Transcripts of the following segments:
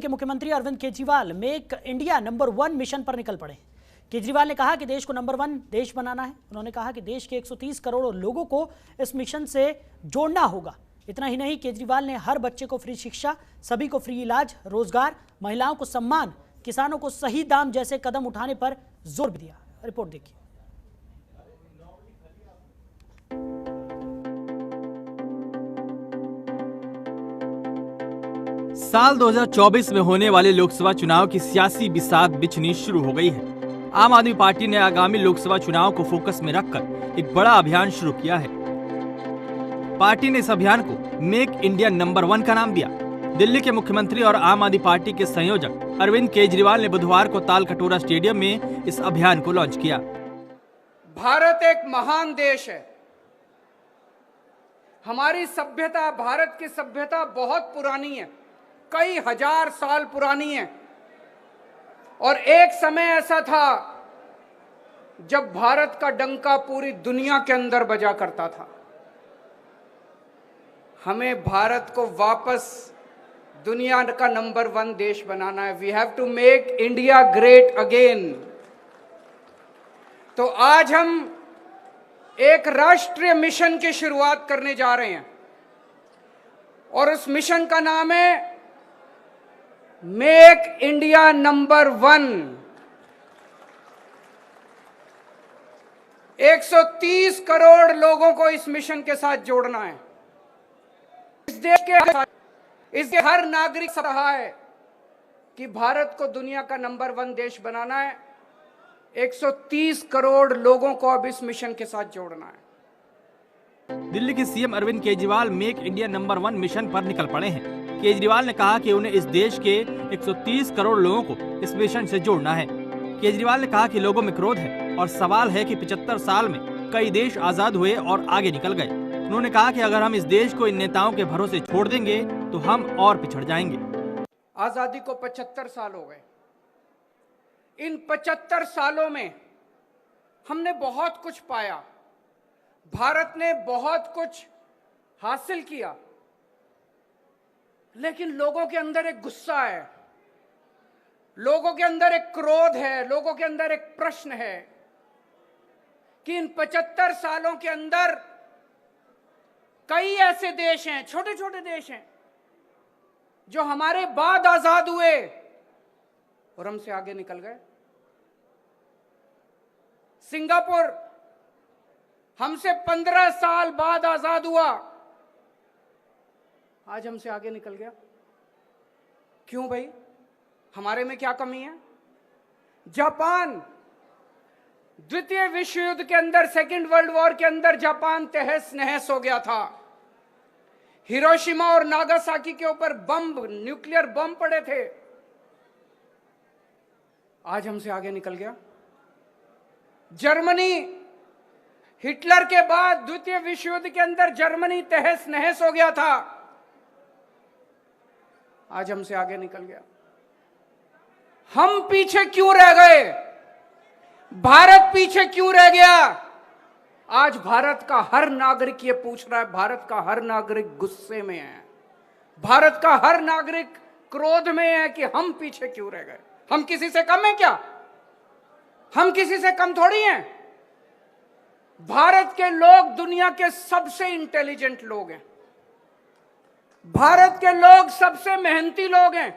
के मुख्यमंत्री Arvind Kejriwal make India number 1 mission पर निकल पड़े। केजरीवाल ने कहा कि देश को नंबर 1 देश बनाना है। उन्होंने कहा कि देश के 130 करोड़ लोगों को इस मिशन से जोड़ना होगा। इतना ही नहीं, केजरीवाल ने हर बच्चे को फ्री शिक्षा, सभी को फ्री इलाज, रोजगार, महिलाओं को सम्मान, किसानों को सही दाम जैसे कदम उठाने पर जोर भी दिया। रिपोर्ट देखिए। साल 2024 में होने वाले लोकसभा चुनाव की सियासी बिसात बिछनी शुरू हो गई है। आम आदमी पार्टी ने आगामी लोकसभा चुनाव को फोकस में रखकर एक बड़ा अभियान शुरू किया है। पार्टी ने इस अभियान को मेक इंडिया नंबर 1 का नाम दिया। दिल्ली के मुख्यमंत्री और आम आदमी पार्टी के संयोजक अरविंद केजरीवाल ने बुधवार को तालकटोरा स्टेडियम में इस अभियान को लॉन्च किया। भारत एक महान देश है। हमारी सभ्यता, भारत की सभ्यता बहुत पुरानी है, कई हजार साल पुरानी है। और एक समय ऐसा था जब भारत का डंका पूरी दुनिया के अंदर बजा करता था। हमें भारत को वापस दुनिया का नंबर 1 देश बनाना है। We have to make India great again. तो आज हम एक राष्ट्रीय मिशन की शुरुआत करने जा रहे हैं और उस मिशन का नाम है मेक इंडिया नंबर 1। 130 करोड़ लोगों को इस मिशन के साथ जोड़ना है। इस देश के हर नागरिक से रहा है कि भारत को दुनिया का नंबर 1 देश बनाना है। 130 करोड़ लोगों को अब इस मिशन के साथ जोड़ना है। दिल्ली के CM Arvind Kejriwal make India number 1 mission पर निकल पड़े हैं। केजरीवाल ने कहा कि उन्हें इस देश के 130 करोड़ लोगों को इस मिशन से जोड़ना है। केजरीवाल ने कहा कि लोगों में क्रोध है और सवाल है कि 75 साल में कई देश आजाद हुए और आगे निकल गए। उन्होंने कहा कि अगर हम इस देश को इन नेताओं के भरोसे छोड़ देंगे तो हम और पिछड़ जाएंगे। आजादी को 75 साल हो गए। इन 75 सालों में हमने बहुत कुछ पाया। भारत ने बहुत कुछ हासिल किया, लेकिन लोगों के अंदर एक गुस्सा है, लोगों के अंदर एक क्रोध है, लोगों के अंदर एक प्रश्न है कि इन 75 सालों के अंदर कई ऐसे देश हैं, छोटे छोटे देश हैं, जो हमारे बाद आजाद हुए और हमसे आगे निकल गए। सिंगापुर हमसे 15 साल बाद आजाद हुआ, आज हमसे आगे निकल गया। क्यों भाई? हमारे में क्या कमी है? जापान, द्वितीय विश्व युद्ध के अंदर, सेकेंड वर्ल्ड वॉर के अंदर जापान तहस नहस हो गया था। हिरोशिमा और नागासाकी के ऊपर बम, न्यूक्लियर बम पड़े थे। आज हमसे आगे निकल गया। जर्मनी, हिटलर के बाद द्वितीय विश्व युद्ध के अंदर जर्मनी तहस नहस हो गया था, आज हमसे आगे निकल गया। हम पीछे क्यों रह गए? भारत पीछे क्यों रह गया? आज भारत का हर नागरिक ये पूछ रहा है। भारत का हर नागरिक गुस्से में है, भारत का हर नागरिक क्रोध में है कि हम पीछे क्यों रह गए। हम किसी से कम हैं क्या? हम किसी से कम थोड़ी हैं। भारत के लोग दुनिया के सबसे इंटेलिजेंट लोग हैं। भारत के लोग सबसे मेहनती लोग हैं।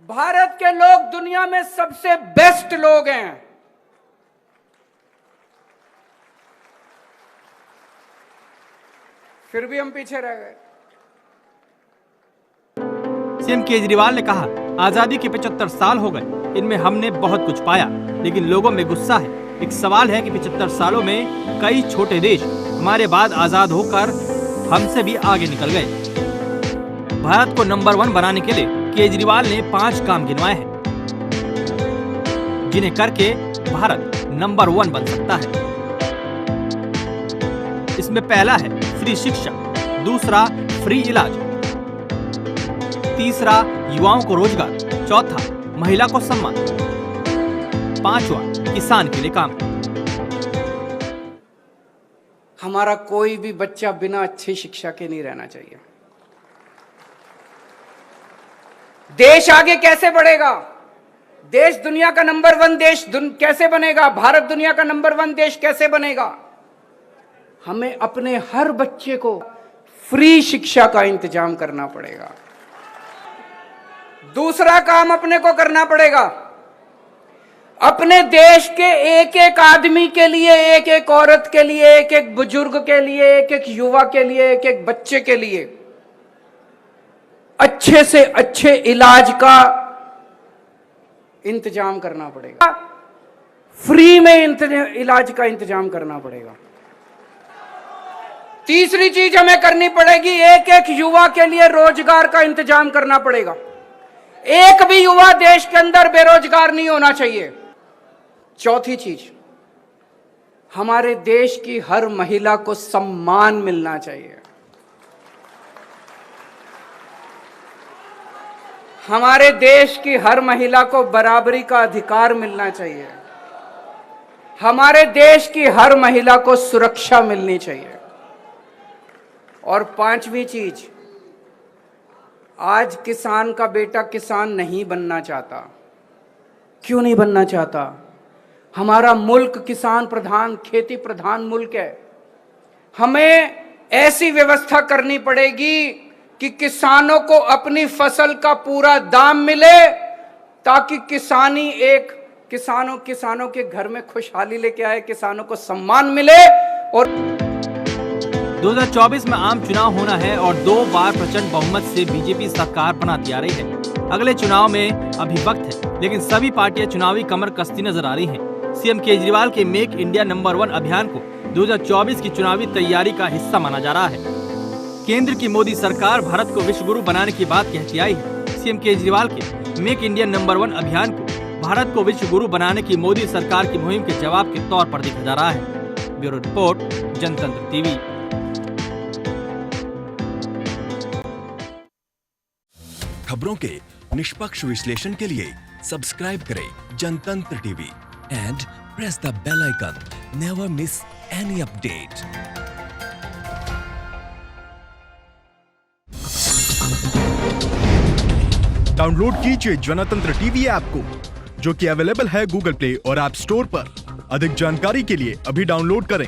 भारत के लोग दुनिया में सबसे बेस्ट लोग हैं। फिर भी हम पीछे रह गए। सीएम केजरीवाल ने कहा, आजादी के 75 साल हो गए, इनमें हमने बहुत कुछ पाया, लेकिन लोगों में गुस्सा है। एक सवाल है कि 75 सालों में कई छोटे देश हमारे बाद आजाद होकर हमसे भी आगे निकल गए। भारत को नंबर 1 बनाने के लिए केजरीवाल ने 5 काम गिनवाए हैं, जिन्हें करके भारत नंबर 1 बन सकता है। इसमें पहला है फ्री शिक्षा, दूसरा फ्री इलाज, तीसरा युवाओं को रोजगार, चौथा महिला को सम्मान, पांचवा किसान के लिए काम। हमारा कोई भी बच्चा बिना अच्छी शिक्षा के नहीं रहना चाहिए। देश आगे कैसे बढ़ेगा? देश दुनिया का नंबर 1 देश कैसे बनेगा? भारत दुनिया का नंबर 1 देश कैसे बनेगा? हमें अपने हर बच्चे को फ्री शिक्षा का इंतजाम करना पड़ेगा। दूसरा काम अपने को करना पड़ेगा, अपने देश के एक एक आदमी के लिए, एक एक औरत के लिए, एक एक बुजुर्ग के लिए, एक एक युवा के लिए, एक एक बच्चे के लिए अच्छे से अच्छे इलाज का इंतजाम करना पड़ेगा, फ्री में इलाज का इंतजाम करना पड़ेगा। तीसरी चीज हमें करनी पड़ेगी, एक एक युवा के लिए रोजगार का इंतजाम करना पड़ेगा। एक भी युवा देश के अंदर बेरोजगार नहीं होना चाहिए। चौथी चीज, हमारे देश की हर महिला को सम्मान मिलना चाहिए। हमारे देश की हर महिला को बराबरी का अधिकार मिलना चाहिए। हमारे देश की हर महिला को सुरक्षा मिलनी चाहिए। और पांचवी चीज, आज किसान का बेटा किसान नहीं बनना चाहता। क्यों नहीं बनना चाहता? हमारा मुल्क किसान प्रधान, खेती प्रधान मुल्क है। हमें ऐसी व्यवस्था करनी पड़ेगी कि किसानों को अपनी फसल का पूरा दाम मिले, ताकि किसानों के घर में खुशहाली लेके आए, किसानों को सम्मान मिले। और 2024 में आम चुनाव होना है और 2 बार प्रचंड बहुमत से बीजेपी सरकार बनाती आ रही है। अगले चुनाव में अभी वक्त है, लेकिन सभी पार्टियां चुनावी कमर कसती नजर आ रही हैं। सीएम केजरीवाल के मेक इंडिया नंबर 1 अभियान को 2024 की चुनावी तैयारी का हिस्सा माना जा रहा है। केंद्र की मोदी सरकार भारत को विश्व गुरु बनाने की बात कहती आई है। सीएम केजरीवाल के मेक इंडिया नंबर 1 अभियान को भारत को विश्व गुरु बनाने की मोदी सरकार की मुहिम के जवाब के तौर पर देखा जा रहा है। Bureau report, Janatantra TV. खबरों के निष्पक्ष विश्लेषण के लिए सब्सक्राइब करें Janatantra TV and press the bell icon. Never miss any update. Download कीजिए जनतंत्र टीवी ऐप को, जो कि अवेलेबल है गूगल प्ले और ऐप स्टोर पर। अधिक जानकारी के लिए अभी डाउनलोड करें।